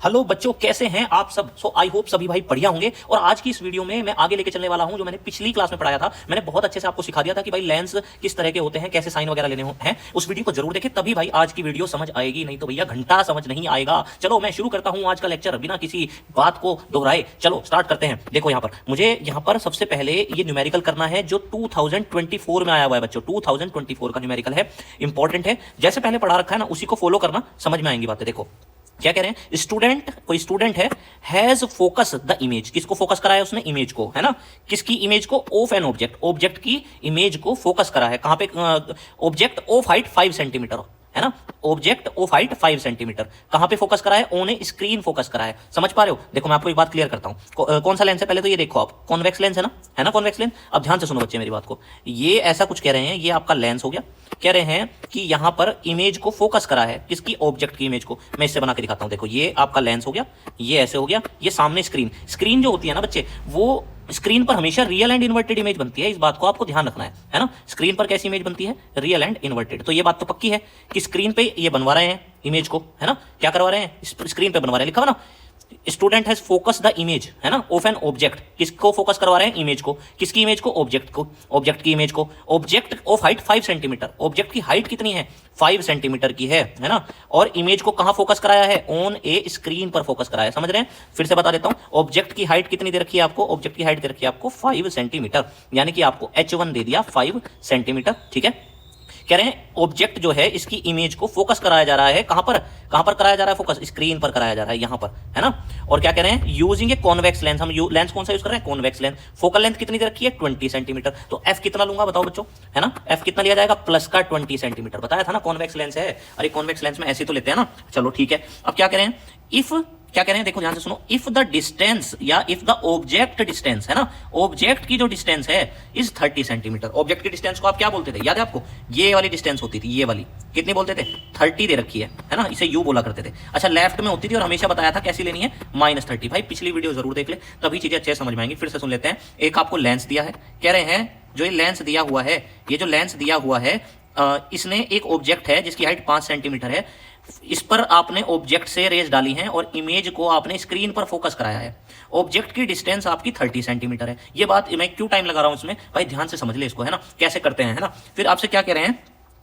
Hello बच्चों, कैसे हैं आप सब। आई होप सभी भाई बढ़िया होंगे। और आज की इस वीडियो में मैं आगे लेके चलने वाला हूं जो मैंने पिछली क्लास में पढ़ाया था। मैंने बहुत अच्छे से आपको सिखा दिया था कि भाई लेंस किस तरह के होते हैं, कैसे साइन वगैरह लेने हैं। उस वीडियो को जरूर देखें, तभी भाई आज की वीडियो समझ आएगी, नहीं तो भैया घंटा समझ नहीं आएगा। चलो मैं शुरू करता हूं आज का लेक्चर बिना किसी बात को दोहराए। चलो स्टार्ट करते हैं। देखो यहाँ पर मुझे यहाँ पर सबसे पहले ये न्यूमेरिकल करना है जो 2024 में आया हुआ है बच्चों। 2024 का न्यूमेरिकल है, इंपॉर्टेंट है। जैसे पहले पढ़ा रखा है ना, उसी को फॉलो करना, समझ में आएंगी बातें। देखो क्या कह रहे हैं, स्टूडेंट, कोई स्टूडेंट है, हैज फोकस द इमेज, किसको फोकस करा है उसने, इमेज को, है ना। किसकी इमेज को, ऑफ एन ऑब्जेक्ट, ऑब्जेक्ट की इमेज को फोकस करा है। कहां पे, ऑब्जेक्ट ऑफ हाइट 5 सेंटीमीटर, है ना। ऑब्जेक्ट ऑफ हाइट 5 सेंटीमीटर कहां पे फोकस करा है, ऑन ए स्क्रीन फोकस करा है। समझ पा रहे हो। देखो मैं आपको एक बात क्लियर करता हूं, कौन सा लेंस है पहले तो ये देखो आप, कॉन्वेक्स लेंस है ना, कॉन्वेक्स लेंस। अब ध्यान से सुनो बच्चे मेरी बात को, ये ऐसा कुछ कह रहे हैं, ये आपका लेंस हो गया। कह रहे हैं कि यहां पर इमेज को फोकस करा है, किसकी, ऑब्जेक्ट की इमेज को। मैं इससे बना के दिखाता हूं। देखो ये आपका लेंस हो गया, ये ऐसे हो गया, ये सामने स्क्रीन। स्क्रीन जो होती है ना बच्चे, वो स्क्रीन पर हमेशा रियल एंड इन्वर्टेड इमेज बनती है। इस बात को आपको ध्यान रखना है ना। स्क्रीन पर कैसी इमेज बनती है, रियल एंड इन्वर्टेड। तो ये बात तो पक्की है कि स्क्रीन पे ये बनवा रहे हैं इमेज को, है ना। क्या करवा रहे हैं, स्क्रीन पे बनवा रहे हैं, लिखा हुआ ना, student has focus the image, है ना, ऑफ एन ऑब्जेक्ट। किसको फोकस करवा रहे हैं, इमेज को। किसकी इमेज को, ऑब्जेक्ट को, ऑब्जेक्ट की इमेज को। Object of height 5 centimetre, object की हाइट कितनी है, 5 सेंटीमीटर की है ना। और इमेज को कहां फोकस कराया है, ऑन ए स्क्रीन पर फोकस कराया है। समझ रहे हैं, फिर से बता देता हूं। ऑब्जेक्ट की हाइट कितनी दे रखी है आपको, ऑब्जेक्ट की हाइट दे रखी है आपको 5 सेंटीमीटर, यानी कि आपको H1 दे दिया 5 सेंटीमीटर, ठीक है। कह रहे हैं ऑब्जेक्ट जो है, इसकी इमेज को फोकस कराया जा रहा है, कहां पर कराया जा रहा है फोकस, स्क्रीन पर कराया जा रहा है, यहां पर, है ना। और क्या कह रहे हैं, यूजिंग ए कॉन्वेक्स लेंस। हम लेंस कौन सा यूज कर रहे हैं, कॉन्वेक्स लेंस। फोकल लेंथ कितनी दे रखी है, 20 सेंटीमीटर। तो एफ कितना लूंगा बताओ बच्चों, है ना। एफ कितना लिया जाएगा, प्लस का 20 सेंटीमीटर। बताया था ना कॉन्वेक्स लेंस है। अरे कॉन्वेक्स लेंस में ऐसे तो लेते हैं ना। चलो ठीक है। अब क्या कह रहे हैं, इफ, क्या कह रहे हैं, देखो ध्यान से सुनो। इफ द डिस्टेंस या इफ द ऑब्जेक्ट डिस्टेंस, है ना, ऑब्जेक्ट की जो डिस्टेंस है इज 30 सेंटीमीटर। ऑब्जेक्ट की डिस्टेंस को आप क्या बोलते थे, याद है आपको, ये वाली डिस्टेंस होती थी, ये वाली कितनी बोलते थे, 30 दे रखी है ना। इसे यू बोला करते थे। अच्छा लेफ्ट में होती थी और हमेशा बताया था कैसी लेनी है, -30। भाई पिछली वीडियो जरूर देख ले, तभी चीजें अच्छे समझ में आएंगी। फिर से सुन लेते हैं। एक आपको लेंस दिया है, कह रहे हैं जो ये लेंस दिया हुआ है, ये जो लेंस दिया हुआ है, इसने एक ऑब्जेक्ट है जिसकी हाइट 5 सेंटीमीटर है। इस पर आपने ऑब्जेक्ट से रेज डाली है और इमेज को आपने स्क्रीन पर फोकस कराया है। ऑब्जेक्ट की डिस्टेंस आपकी 30 सेंटीमीटर है। ये बात मैं क्यों टाइम लगा रहा हूं इसमें, भाई ध्यान से समझ ले इसको, है ना, कैसे करते हैं, है ना। फिर आपसे क्या कह रहे हैं,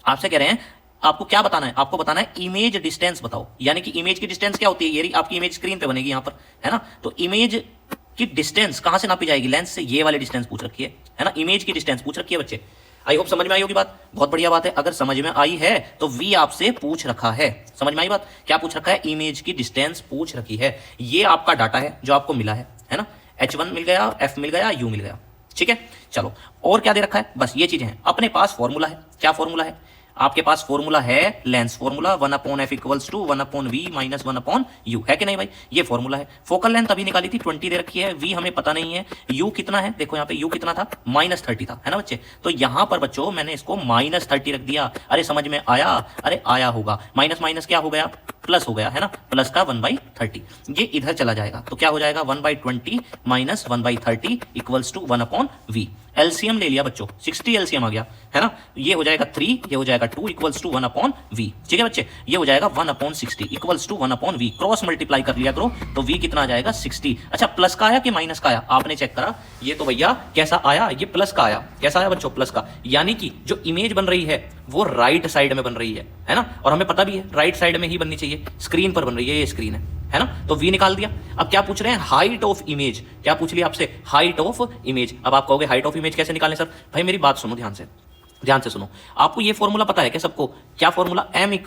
आपसे कह रहे हैं आपको क्या बताना है, आपको बताना है इमेज डिस्टेंस बताओ। यानी कि इमेज की डिस्टेंस क्या होती है, ये आपकी इमेज स्क्रीन पे बनेगी यहां पर, है ना। तो इमेज की डिस्टेंस कहां से नापी जाएगी, लेंस से। ये वाली डिस्टेंस पूछ रखी है ना, इमेज की डिस्टेंस पूछ रखी है बच्चे। आई होप समझ में आई होगी बात, बहुत बढ़िया बात है। अगर समझ में आई है तो वी आपसे पूछ रखा है, समझ में आई बात, क्या पूछ रखा है, इमेज की डिस्टेंस पूछ रखी है। ये आपका डाटा है जो आपको मिला है ना। H1 मिल गया, F मिल गया, U मिल गया, ठीक है। चलो और क्या दे रखा है, बस ये चीजें हैं। अपने पास फॉर्मूला है, क्या फॉर्मूला है आपके पास, फॉर्मूला है lens formula, 1/f = 1/v - 1/u, है कि नहीं भाई। ये फॉर्मूला है। फोकल लेंथ अभी निकाली थी 20 दे रखी है, v हमें पता नहीं है, u कितना है, देखो यहाँ पे u कितना था, -30 था, है ना बच्चे। तो यहां पर बच्चों मैंने इसको -30 रख दिया। अरे समझ में आया, अरे आया होगा। माइनस माइनस क्या हो गया, प्लस हो गया, है ना। प्लस का 1/30 ये इधर चला जाएगा, तो क्या हो जाएगा, 1/20 - 1/30 = 1/v। एलसीएम ले लिया बच्चों, 60 एलसीएम आ गया, है ना। ये हो जाएगा 3, ये हो जाएगा 2 = 1/v, ठीक है बच्चे। ये हो जाएगा 1/60 = 1/v। क्रॉस मल्टीप्लाई कर लिया करो तो v कितना आ जाएगा, 60। अच्छा प्लस का आया कि माइनस का आया, आपने चेक करा। ये तो भैया कैसा आया, ये प्लस का आया। कैसा आया बच्चों, प्लस का। यानी कि जो इमेज बन रही है वो राइट साइड में बन रही है ना। और हमें पता भी है राइट साइड में ही बननी चाहिए, स्क्रीन पर बन रही है, ये स्क्रीन है ना। तो v निकाल दिया। अब क्या पूछ रहे हैं, हाइट ऑफ इमेज। क्या पूछ लिया आपसे, हाइट ऑफ इमेज। अब आप कहोगे हाइट ऑफ इमेज कैसे निकालें सर। भाई मेरी बात सुनो ध्यान से सुनो। आपको ये फॉर्मूला पता है क्या सबको, क्या फॉर्मूला, m =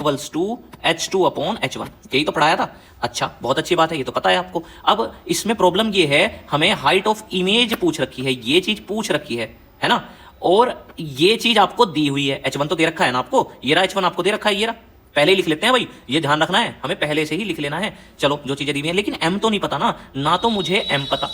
H2/H1, यही तो पढ़ाया था। अच्छा बहुत अच्छी बात है, ये तो पता है आपको। अब इसमें प्रॉब्लम ये है, हमें हाइट ऑफ इमेज पूछ रखी है, ये चीज पूछ रखी है ना। और ये चीज आपको दी हुई है, H1 तो दे रखा है ना आपको, ये रहा H1 आपको दे रखा है, ये रहा। पहले ही लिख लेते हैं भाई, ये ध्यान रखना है, हमें पहले से ही लिख लेना है। चलो जो चीजें दी हुई हैं, लेकिन m तो नहीं पता ना तो मुझे m पता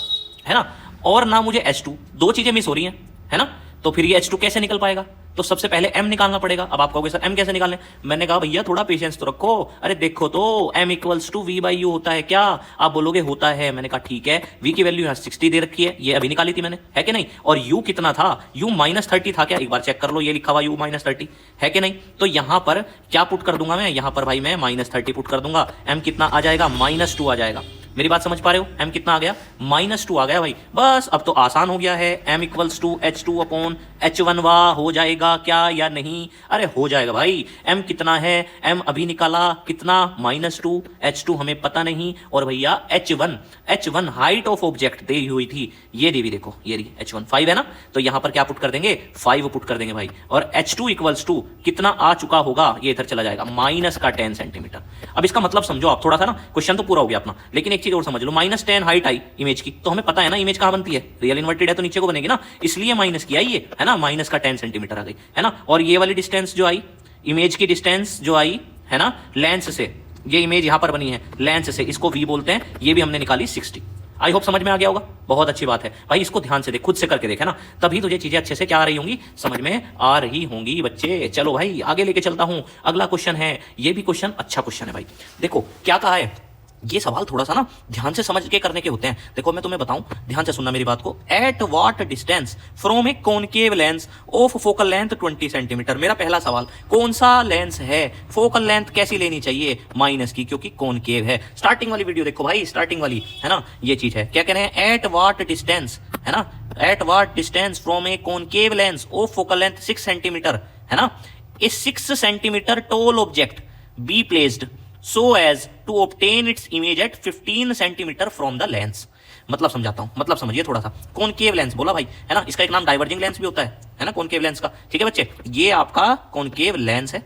है ना, और ना मुझे H2, दो चीजें मिस हो रही हैं, है ना। तो फिर ये H2 कैसे निकल पाएगा, तो सबसे पहले m निकालना पड़ेगा। अब आप कहोगे सर m कैसे निकालने, मैंने कहा भैया थोड़ा पेशेंस तो रखो, अरे देखो तो m equals to v by U होता है क्या, आप बोलोगे होता है, मैंने कहा ठीक है, v की वैल्यू यहाँ 60 दे रखी है, ये अभी निकाली थी मैंने, है कि नहीं, और u कितना था, u -30 था क्या, एक बार चेक कर लो, ये लिखा हुआ u -30 है कि नहीं, तो यहां पर क्या पुट कर दूंगा मैं, यहां पर भाई मैं -30 पुट कर दूंगा, m कितना आ जाएगा, -2 आ जाएगा। मेरी बात समझ पा रहे हो, m कितना आ गया, -2 आ गया भाई, बस अब तो आसान हो गया है, m equals to h2 upon h1 वाह हो जाएगा क्या या नहीं, अरे हो जाएगा भाई, m कितना है, m अभी निकाला कितना, -2, h2 हमें पता नहीं, और भैया h1 हाइट ऑफ ऑब्जेक्ट दी हुई थी, ये दी हुई देखो, ये रही h1 5 है ना, तो यहां पर क्या पुट कर देंगे, 5 पुट कर देंगे भाई, और h2 इक्वल्स टू कितना आ चुका होगा, ये इधर चला जाएगा -10 सेंटीमीटर। अब इसका मतलब समझो आप थोड़ा सा ना, क्वेश्चन तो पूरा हो गया अपना, लेकिन एक चीज और समझ लो, -10 हाइट आई इमेज की, तो हमें पता है ना इमेज कहां बनती है, रियल इन्वर्टेड है तो नीचे को बनेगी ना, इसलिए माइनस किया ये है ना, -10 सेंटीमीटर आ गई है ना, और ये वाली डिस्टेंस जो आई, इमेज की डिस्टेंस जो आई है ना लेंस से, ये इमेज यहां पर बनी है लेंस से, इसको v बोलते हैं, ये भी हमने निकाली 60। आई होप समझ में आ गया होगा, बहुत अच्छी बात है भाई, इसको ध्यान से देख, खुद से करके देख है ना, तभी तुझे चीजें अच्छे से क्या आ रही होंगी, समझ में आ रही होंगी बच्चे। चलो भाई आगे लेके चलता हूं, अगला क्वेश्चन है, ये भी क्वेश्चन अच्छा क्वेश्चन है भाई, देखो क्या कहा है, ये सवाल थोड़ा सा ना ध्यान से समझ के करने के होते हैं। देखो मैं तुम्हें बताऊं, ध्यान से सुनना मेरी बात को, at what distance from A concave lens of focal length 20 centimetre. मेरा पहला सवाल, कौन सा लेंस है, फोकल लेंथ कैसी लेनी चाहिए, माइनस की, क्योंकि कॉनकेव है। स्टार्टिंग वाली वीडियो देखो भाई, स्टार्टिंग वाली है ना, ये चीज है, क्या कह रहे हैं, एट व्हाट डिस्टेंस है ना, at what distance from A concave lens of focal length 6 centimetre है ना, ए 6 centimetre tall object be placed so as to obtain its image at 15 centimetre from the lens. मतलब समझाता हूं, मतलब समझिए थोड़ा सा, कॉनकेव लेंस बोला भाई है ना, इसका एक नाम डाइवर्जिंग लेंस भी होता है ना, कॉनकेव लेंस का, ठीक है बच्चे, ये आपका कॉनकेव लेंस है।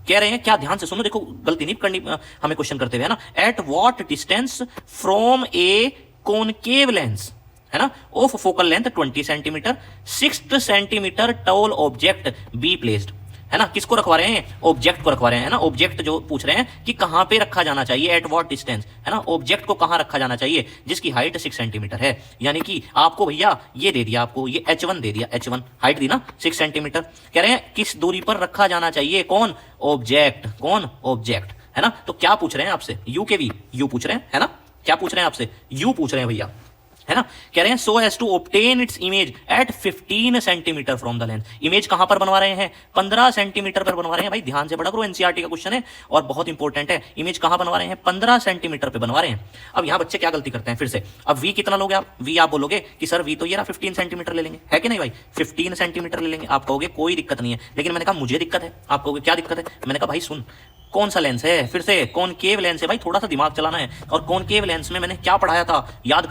कह रहे हैं क्या, ध्यान से सुनो, देखो गलती नहीं करनी हमें क्वेश्चन करते हुए है ना, at what distance from A concave lens है ना of focal length 20 centimetre 6 centimetre tall object be placed है ना, किसको रखवा रहे हैं, ऑब्जेक्ट को रखवा रहे हैं, है ना, ऑब्जेक्ट जो पूछ रहे हैं कि कहां पे रखा जाना चाहिए, एट व्हाट डिस्टेंस है ना, ऑब्जेक्ट को कहां रखा जाना चाहिए जिसकी हाइट 6 सेंटीमीटर है, यानी कि आपको भैया ये दे दिया, आपको ये h1 दे दिया, h1 हाइट दी ना 6 सेंटीमीटर, कह रहे हैं किस दूरी पर रखा जाना चाहिए, कौन, ऑब्जेक्ट, कौन, ऑब्जेक्ट है ना, तो क्या पूछ रहे हैं आपसे, u के v, u पूछ रहे हैं है ना, क्या पूछ रहे हैं आपसे, u पूछ रहे हैं भैया है ना, कह रहे हैं so as to obtain its image at 15 centimetre from the lens. Image कहां पर बनवा रहे हैं, 15 सेंटीमीटर पर बनवा रहे हैं भाई, ध्यान से पढ़ा करो, एनसीईआरटी का क्वेश्चन है और बहुत इंपॉर्टेंट है। इमेज कहां बनवा रहे हैं, 15 सेंटीमीटर पे बनवा रहे हैं। अब यहां बच्चे क्या गलती करते हैं, फिर से, अब v कितना लोगे आप, v आप बोलोगे कि सर v तो ये ना 15 सेंटीमीटर ले लेंगे, है कि नहीं भाई, 15 सेंटीमीटर ले लेंगे, आप कहोगे कोई दिक्कत नहीं है, लेकिन मैंने कहा मुझे दिक्कत है, आप कहोगे क्या दिक्कत है, मैंने कहा भाई सुन, कौन सा लेंस है, फिर से कॉनकेव लेंस है भाई, थोड़ा सा दिमाग चलाना है, और कॉनकेव लेंस में मैंने क्या पढ़ाया था, याद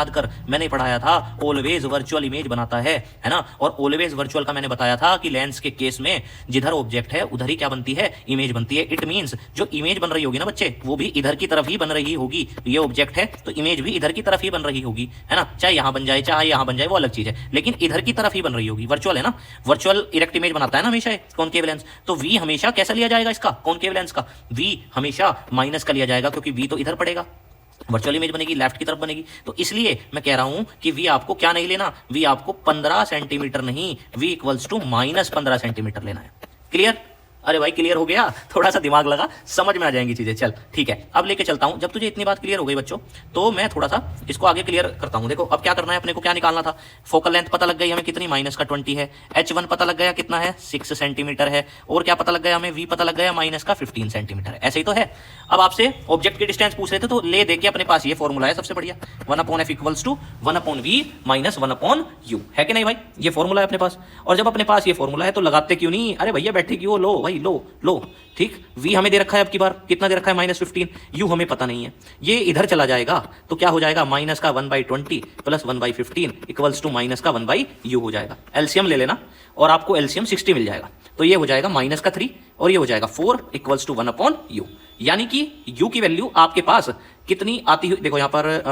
कर, मैंने पढ़ाया था ऑलवेज वर्चुअल इमेज बनाता है ना, और ऑलवेज वर्चुअल का मैंने बताया था कि लेंस के केस में जिधर ऑब्जेक्ट है उधर ही क्या बनती है, इमेज बनती है। इट मींस जो इमेज बन रही होगी ना बच्चे, वो भी इधर की तरफ ही बन रही होगी, ये ऑब्जेक्ट है तो इमेज भी इधर की तरफ ही बन रही होगी, है ना, चाहे यहां बन जाए चाहे यहां बन जाए वो अलग चीज है, लेकिन इधर की तरफ ही बन रही होगी। वर्चुअल है ना, वर्चुअल इरेक्ट इमेज बनाता है ना हमेशा कॉनकेव लेंस, तो वी हमेशा कैसा लिया जाएगा इसका, कॉनकेव लेंस का वी हमेशा माइनस का लिया जाएगा, क्योंकि v तो इधर पड़ेगा, वर्चुअल इमेज बनेगी लेफ्ट की तरफ बनेगी, तो इसलिए मैं कह रहा हूं कि v आपको क्या नहीं लेना, v आपको 15 सेंटीमीटर नहीं, v इक्वल्स टू -15 सेंटीमीटर लेना है। क्लियर, अरे भाई क्लियर हो गया, थोड़ा सा दिमाग लगा, समझ में आ जाएंगी चीजें। चल ठीक है, अब लेके चलता हूं, जब तुझे इतनी बात क्लियर हो गई बच्चों, तो मैं थोड़ा सा इसको आगे क्लियर करता हूं। देखो अब क्या करना है, अपने को क्या निकालना था, फोकल लेंथ पता लग गई हमें कितनी, -20 है, h1 पता लग गया कितना है, 6 सेंटीमीटर है, और क्या पता लग गया हमें, v पता लग गया -15 सेंटीमीटर है, ऐसे ही तो है। अब आपसे ऑब्जेक्ट की डिस्टेंस पूछ रहे थे, तो ले दे के अपने पास ये फॉर्मूला है सबसे बढ़िया, 1/f equals to 1/v minus 1/u, है कि नहीं भाई, ये फॉर्मूला है अपने पास। और जब अपने पास ये फॉर्मूला है तो लगाते क्यों नहीं, अरे भैया बैठे क्यों, लो भाई लो, ठीक, v हमें दे रखा है, अब की बार कितना दे रखा है, -15, u हमें पता नहीं है, ये इधर चला जाएगा तो क्या हो जाएगा, माइनस का 1/20 प्लस 1/15 इक्वल्स टू माइनस का 1/u हो जाएगा। एलसीएम ले लेना और आपको एलसीएम 60 मिल जाएगा, तो ये हो जाएगा -3 और ये हो जाएगा 4 इक्वल्स टू 1/u, यानी कि u की वैल्यू आपके पास कितनी आती हुई, देखो यहां पर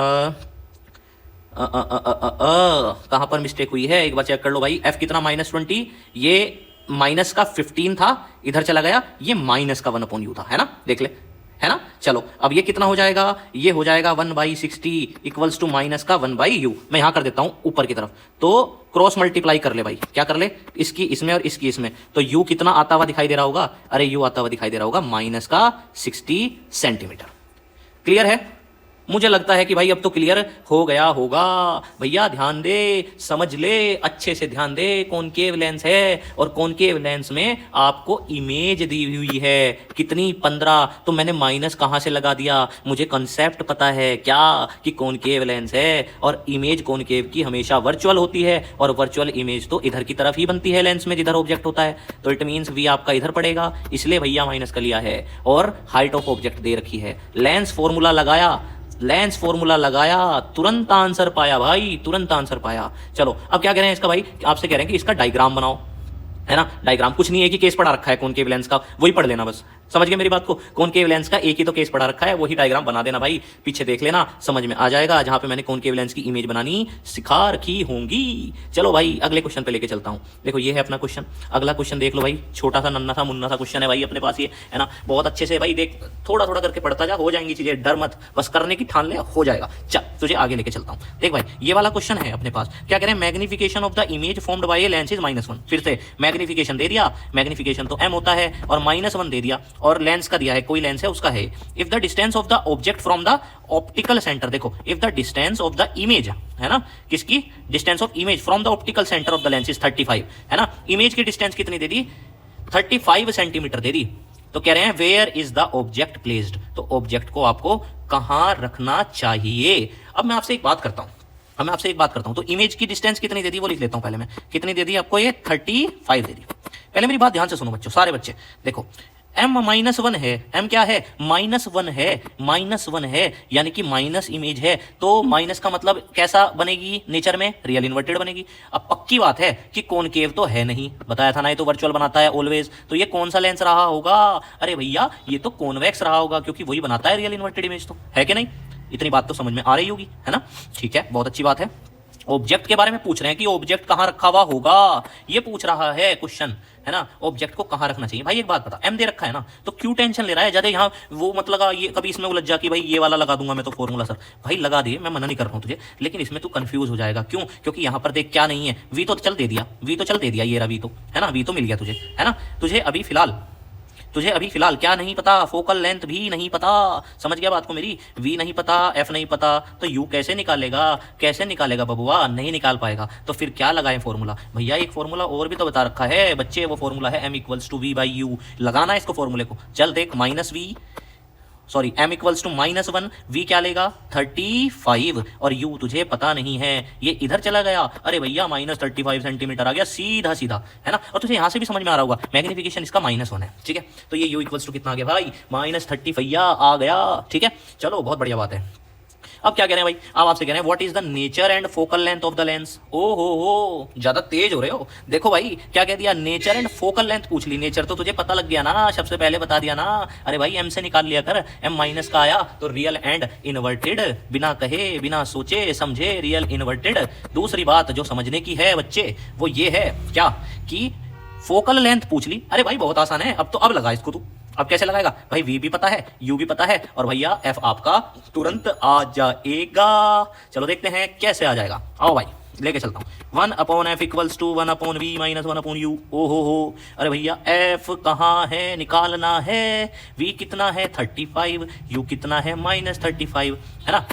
कहां पर मिस्टेक हुई है, एक बार चेक कर लो भाई, f कितना -20, ये माइनस का 15 था, इधर चला गया, ये माइनस का 1/u था, है ना, देख ले, है ना। चलो अब ये कितना हो जाएगा, ये हो जाएगा 1/60 इक्वल्स टू माइनस का 1/u। मैं यहां कर देता हूं ऊपर की तरफ, तो क्रॉस मल्टीप्लाई कर ले भाई, क्या कर ले, इसकी इसमें और इसकी इसमें, तो u कितना आता हुआ दिखाई दे रहा होगा, अरे u आता हुआ दिखाई दे रहा होगा माइनस का 60 सेंटीमीटर। क्लियर है, मुझे लगता है कि भाई अब तो क्लियर हो गया होगा। भैया ध्यान दे, समझ ले, अच्छे से ध्यान दे, कॉनकेव लेंस है और कॉनकेव लेंस में आपको इमेज दी हुई है कितनी, 15, तो मैंने माइनस कहां से लगा दिया, मुझे कंसेप्ट पता है क्या कि कॉनकेव लेंस है और इमेज कॉनकेव की हमेशा वर्चुअल होती है और वर्चुअल इमेज तो इधर की तरफ ही बनती है लेंस में जिधर ऑब्जेक्ट होता है, तो इट मीन्स वी आपका इधर पड़ेगा, इसलिए भैया माइनस कर लिया है। और हाइट ऑफ ऑब्जेक्ट दे रखी है, लेंस फॉर्मूला लगाया, लेंस फॉर्मूला लगाया, तुरंत आंसर पाया भाई, तुरंत आंसर पाया। चलो अब क्या कह रहे हैं इसका भाई, आपसे कह रहे हैं कि इसका डायग्राम बनाओ, है ना। डायग्राम कुछ नहीं है कि केस पढ़ा रखा है कॉनकेव लेंस का, वही पढ़ लेना बस, समझ गए मेरी बात को। कॉनकेव लेंस का एक ही तो केस पढ़ा रखा है, वही डायग्राम बना देना भाई, पीछे देख लेना, समझ में आ जाएगा, जहां पे मैंने कॉनकेव लेंस की इमेज बनानी सिखा रखी होंगी। चलो भाई अगले क्वेश्चन पे लेके चलता हूं। देखो ये है अपना क्वेश्चन, अगला क्वेश्चन देख लो भाई, छोटा सा नन्ना सा मुन्ना सा क्वेश्चन है भाई अपने पास ये, है ना। बहुत अच्छे से भाई देख, थोड़ा थोड़ा करके पढ़ता जा, हो जाएंगी चीजें, डर मत, बस करने की ठान ले, हो जाएगा। चल तुझे आगे लेके चलता हूं। देख भाई ये वाला क्वेश्चन है अपने पास, क्या कह रहे हैं, magnification of the image formed by a lens is -1। फिर से मैग्निफिकेशन दे दिया, मैग्निफिकेशन तो m होता है, और -1 दे दिया, और लेंस का दिया है, कोई लेंस है उसका है। If the distance of the object from the optical centre, देखो if the distance of the image, है ना, किसकी distance of image from the optical centre of the lens is 35, है ना। इमेज की डिस्टेंस कितनी दे दी, 35 सेंटीमीटर दे दी, तो कह रहे हैं where is the object placed, तो ऑब्जेक्ट को आपको कहां रखना चाहिए। अब मैं आपसे एक बात करता हूं, तो इमेज की डिस्टेंस कितनी दे दी वो लिख लेता हूं पहले मैं, कितनी दे दी आपको, ये 35 दे दी। पहले मेरी बात ध्यान से सुनो बच्चों, सारे बच्चे देखो, m -1 है, m क्या है, -1 है, -1 है, यानी कि माइनस इमेज है, तो माइनस का मतलब कैसा बनेगी, नेचर में रियल इन्वर्टेड बनेगी। अब पक्की बात है कि कॉनकेव तो है नहीं, बताया था ना, ये तो वर्चुअल बनाता है ऑलवेज, तो ये कौन सा लेंस रहा होगा, अरे भैया ये तो कॉन्वेक्स रहा होगा, क्योंकि वही बनाता है रियल इन्वर्टेड इमेज, तो है कि नहीं। इतनी बात तो समझ में आ रही होगी, है ना, ठीक है, बहुत अच्छी बात है। ऑब्जेक्ट के बारे में पूछ रहे हैं कि ऑब्जेक्ट कहां रखा हुआ होगा, ये पूछ रहा है क्वेश्चन, है ना, ऑब्जेक्ट को कहां रखना चाहिए। भाई एक बात बता, एम दे रखा है ना, तो क्यों टेंशन ले रहा है ज्यादा, यहाँ वो मत लगा, ये कभी इसमें उलझ जा कि भाई ये वाला लगा दूंगा मैं तो फॉर्मूला सर, भाई लगा दे, मैं मना नहीं कर रहा हूं तुझे, लेकिन इसमें तू कंफ्यूज हो जाएगा। क्यों, क्योंकि यहाँ पर देख क्या नहीं है, वी तो चल दे दिया, ये रहा वी तो, है ना, वी तो मिल गया तुझे, है ना। तुझे अभी फिलहाल क्या नहीं पता, फोकल लेंथ भी नहीं पता, समझ गया बात को मेरी, वी नहीं पता, एफ नहीं पता, तो यू कैसे निकालेगा बबुआ, नहीं निकाल पाएगा। तो फिर क्या लगाएं फॉर्मूला, भैया एक फॉर्मूला और भी तो बता रखा है बच्चे, वो फॉर्मूला है m = v/u, लगाना है इसको फॉर्मूले को। चल देख, m = -1, v क्या लेगा 35, और u तुझे पता नहीं है, ये इधर चला गया, अरे भैया -35 सेंटीमीटर आ गया सीधा सीधा, है ना। और तुझे यहां से भी समझ में आ रहा होगा, मैग्निफिकेशन इसका -1 है, ठीक है, तो ये u = कितना आ गया भाई, -30 भैया आ गया, ठीक है। चलो बहुत बढ़िया बात है। अब क्या कह रहे हैं भाई, अब आपसे कह रहे हैं what is the nature and focal length of the lens. ओ हो ज्यादा तेज हो रहे हो, देखो भाई क्या कह दिया, नेचर एंड फोकल लेंथ पूछ ली, नेचर तो तुझे पता लग गया ना, सबसे पहले बता दिया ना, अरे भाई m से निकाल लिया कर, m- का आया तो रियल एंड इन्वर्टेड, बिना कहे बिना सोचे समझे रियल इन्वर्टेड। दूसरी बात जो समझने की है बच्चे वो ये है क्या, कि फोकल लेंथ पूछ ली, अरे भाई बहुत आसान है, अब लगा इसको तू, अब कैसे लगाएगा भाई, v भी पता है, u भी पता है, और भैया f आपका तुरंत आ जाएगा। चलो देखते हैं कैसे आ जाएगा, आओ भाई लेके चलता हूं। 1/f = 1/v - 1/u। ओ हो, अरे भैया f कहाँ है, निकालना है, v कितना है 35, u कितना है -35, है ना,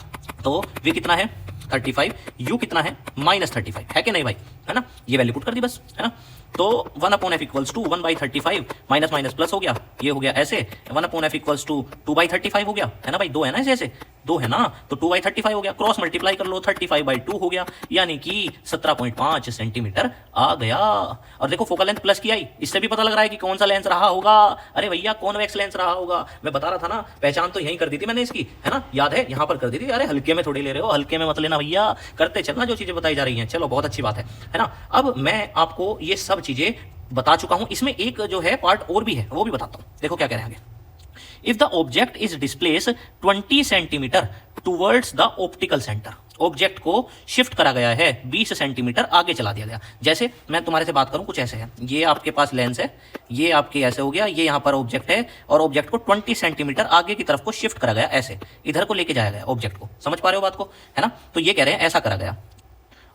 तो v कितना है 35, u कितना है -35, है कि नहीं भाई, है ना, ये वैल्यू पुट कर दी बस, है ना। तो 1/f = 1/35, माइनस माइनस प्लस हो गया, ये हो गया ऐसे, 1/f = 2/35 हो गया, है ना भाई, 2 है ना ऐसे 2 है ना, तो 2/35 हो गया, क्रॉस मल्टीप्लाई कर लो, 35/2 हो गया, यानी कि 17.5 सेंटीमीटर आ गया। और देखो फोकल लेंथ प्लस की आई, इससे भी पता लग रहा है कि कौन सा लेंस रहा होगा, अरे भैया कॉन्वेक्स लेंस रहा होगा, मैं बता रहा था ना, पहचान तो यहीं कर दी थी मैंने इसकी, है ना, याद है, यहाँ पर कर दी थी, अरे हल्के में थोड़ी ले रहे हो, हल्के में मत लेना भैया, करते चलना जो चीजें बताई जा रही हैं। चलो बहुत अच्छी बात है ना। अब मैं आपको ये सब चीजें बता चुका हूं, इसमें एक जो है पार्ट और भी है, वो भी बताता हूं, देखो क्या कह रहे हैं आगे। If the object is displaced 20 centimetre towards the optical center, object को शिफ्ट करा गया है, 20 सेंटीमीटर आगे चला दिया गया। जैसे मैं तुम्हारे से बात करूं, कुछ ऐसे है, ये आपके पास लेंस है, ये आपके ऐसे हो गया, ये यहां पर ऑब्जेक्ट है और ऑब्जेक्ट को 20 सेंटीमीटर आगे की तरफ को शिफ्ट करा गया, ऐसे इधर को लेके जाया गया ऑब्जेक्ट को। समझ पा रहे हो बात को, है ना? तो ये कह रहे हैं ऐसा करा गया।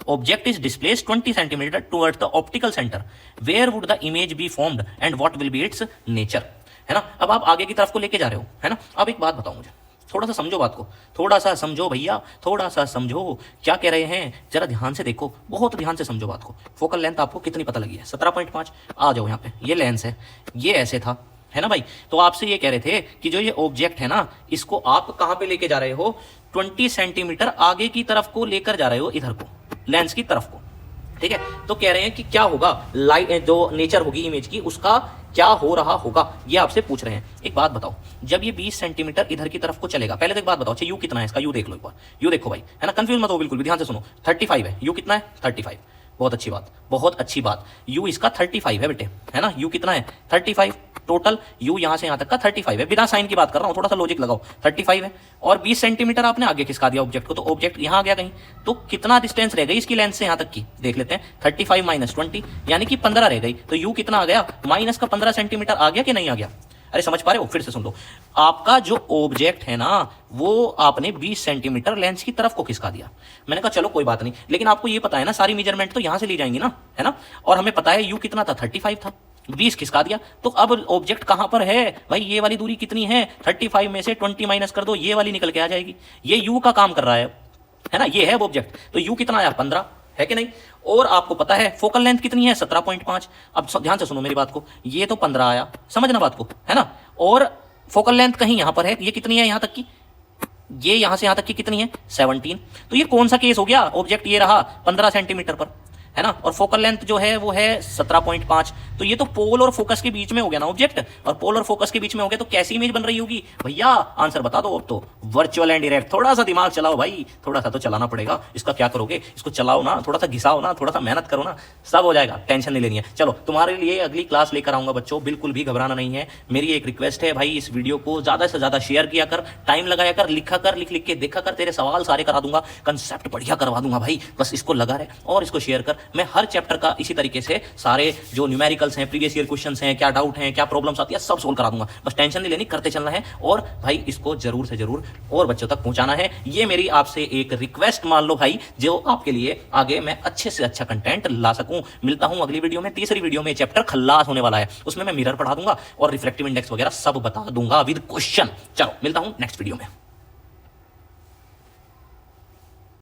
Object is displaced 20 centimeter towards the optical center. Where would the image be formed and what will be its nature? है ना? अब आप आगे की तरफ को लेके जा रहे हो, है ना? अब एक बात बताओ मुझे, थोड़ा सा समझो बात को, थोड़ा सा समझो भैया, थोड़ा सा समझो क्या कह रहे हैं, जरा ध्यान से देखो, बहुत ध्यान से समझो बात को। फोकल लेंथ आपको कितनी पता लगी है? 17.5। आ जाओ यहाँ पे, ये लेंस है, ये ऐसे था, है ना भाई? तो आपसे ये कह रहे थे कि जो ये ऑब्जेक्ट है ना, इसको आप कहां पे लेके जा रहे हो? 20 सेंटीमीटर आगे की तरफ को लेकर जा रहे हो, इधर को, लेंस की तरफ को, ठीक है? तो कह रहे हैं कि क्या होगा, लाइट जो नेचर होगी इमेज की, उसका क्या हो रहा होगा, ये आपसे पूछ रहे हैं। एक बात बताओ, जब ये 20 सेंटीमीटर इधर की तरफ को चलेगा, पहले तो एक बात बताओ, अच्छा यू कितना है इसका? यू देख लो एक बार, यू देखो भाई, है ना? कंफ्यूज मत हो बिल्कुल भी, ध्यान से सुनो। 35 है, यू कितना है? 35। बहुत अच्छी बात, बहुत अच्छी बात। यू इसका 35 है बेटे, है ना? यू कितना है? 35 टोटल। यू यहां से यहां तक का 35 है, बिना साइन की बात कर रहा हूं, थोड़ा सा लॉजिक लगाओ। 35 है और 20 सेंटीमीटर आपने आगे खिसका दिया ऑब्जेक्ट को, तो ऑब्जेक्ट यहां आ गया कहीं, तो कितना डिस्टेंस रह गई इसकी लेंथ से यहां तक की? देख लेते हैं। 35 माइनस 20 यानी कि 15 रह गई। तो यू कितना आ गया? माइनस का 15 सेंटीमीटर आ गया कि नहीं आ गया? अरे समझ पा रहे हो? फिर से सुन लो, आपका जो ऑब्जेक्ट है ना, वो आपने 20 सेंटीमीटर लेंस की तरफ को खिसका दिया। मैंने कहा चलो कोई बात नहीं, लेकिन आपको ये पता है ना, सारी मेजरमेंट तो यहां से ली जाएंगी ना, है ना? और हमें पता है यू कितना था? 35 था, 20 खिसका दिया, तो अब ऑब्जेक्ट कहां पर है भाई? ये वाली दूरी कितनी है? 35 में से 20 माइनस कर दो, ये वाली निकल के आ जाएगी। ये यू का काम कर रहा है ना? ये है ऑब्जेक्ट, तो यू कितना आया? 15, है कि नहीं? और आपको पता है फोकल लेंथ कितनी है? 17.5। अब ध्यान से सुनो मेरी बात को, ये तो 15 आया, समझना बात को, है ना? और फोकल लेंथ कहीं यहां पर है, ये कितनी है यहां तक की? ये यहां से यहां तक की कितनी है? 17। तो ये कौन सा केस हो गया? ऑब्जेक्ट ये रहा 15 सेंटीमीटर पर, है ना? और फोकल लेंथ जो है वो है 17.5। तो ये तो पोल और फोकस के बीच में हो गया ना ऑब्जेक्ट, और पोल और फोकस के बीच में हो गया, तो कैसी इमेज बन रही होगी भैया? आंसर बता दो अब तो, वर्चुअल एंड डायरेक्ट। थोड़ा सा दिमाग चलाओ भाई, थोड़ा सा तो चलाना पड़ेगा। इसका क्या करोगे? इसको चलाओ ना, थोड़ा सा घिसाओ ना, थोड़ा सा मेहनत करो ना, सब हो जाएगा, टेंशन नहीं लेनी है। चलो तुम्हारे लिए अगली क्लास लेकर आऊंगा बच्चों, बिल्कुल भी घबराना नहीं है। मेरी एक रिक्वेस्ट है भाई, इस वीडियो को ज्यादा से ज्यादा शेयर किया कर, टाइम लगाया कर, लिखा कर, लिख लिख के देखा कर, तेरे सवाल सारे करा दूंगा, कंसेप्ट बढ़िया करवा दूंगा भाई। बस इसको लगा रहे और इसको शेयर कर। मैं हर चैप्टर का इसी तरीके से सारे जो न्यूमेरिकल्स हैं, प्रीवियस ईयर क्वेश्चंस हैं, क्या डाउट हैं, क्या प्रॉब्लम्स आती है, सब सोल्व करा दूंगा। बस टेंशन नहीं लेनी, करते चलना है और भाई इसको जरूर से जरूर और बच्चों तक पहुंचाना है। ये मेरी आपसे एक रिक्वेस्ट मान लो भाई, जो आपके लिए आगे मैं अच्छे से अच्छा कंटेंट ला सकूं। मिलता हूं अगली वीडियो में, तीसरी वीडियो में। चैप्टर खल्लास होने वाला है, उसमें मैं मिरर पढ़ा दूंगा और रिफ्लेक्टिव इंडेक्स वगैरह सब बता दूंगा विद क्वेश्चन। चलो मिलता हूं नेक्स्ट वीडियो में।